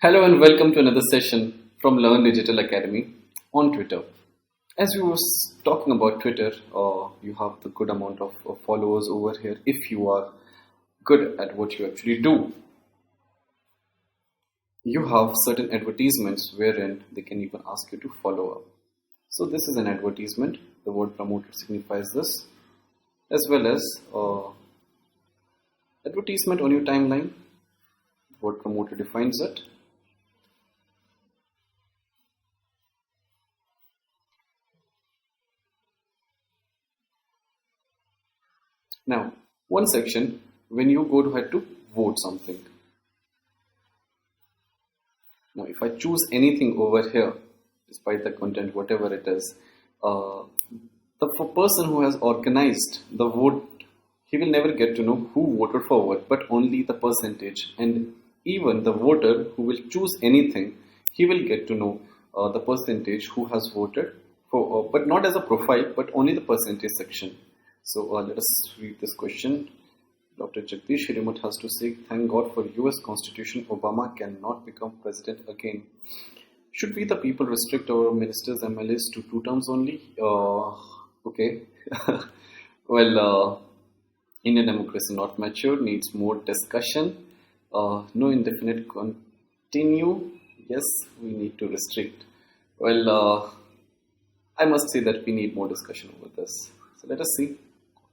Hello and welcome to another session from Learn Digital Academy on Twitter. As we were talking about Twitter, you have the good amount of followers over here if you are good at what you actually do. You have certain advertisements wherein they can even ask you to follow up. So this is an advertisement. The word promoter signifies this, as well as advertisement on your timeline. The word promoter defines it. Now, one section when you go ahead to vote something. Now, if I choose anything over here, despite the content, whatever it is, the person who has organized the vote, he will never get to know who voted for what, but only the percentage. And even the voter who will choose anything, he will get to know the percentage who has voted for, but not as a profile, but only the percentage section. So let us read this question. Dr. Jagdish Hiramut has to say, thank God for US Constitution, Obama cannot become president again. Should we the people restrict our ministers, MLAs to 2 terms only? Okay. Well, Indian democracy not mature, needs more discussion. No indefinite continue. Yes, we need to restrict. Well, I must say that we need more discussion over this. So let us see.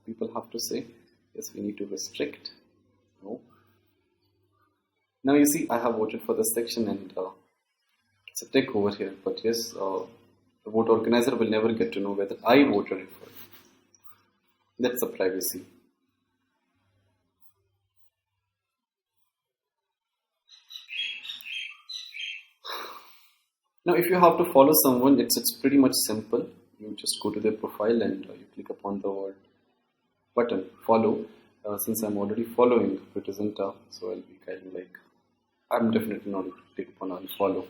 People have to say, yes, we need to restrict. No. Now you see, I have voted for this section and it's a tick over here. But yes, the vote organizer will never get to know whether I voted for it. That's the privacy. Now, if you have to follow someone, it's pretty much simple. You just go to their profile and you click upon the word button follow. Since I'm already following, it isn't so I'll be kind of like, I'm definitely not going to click upon unfollow.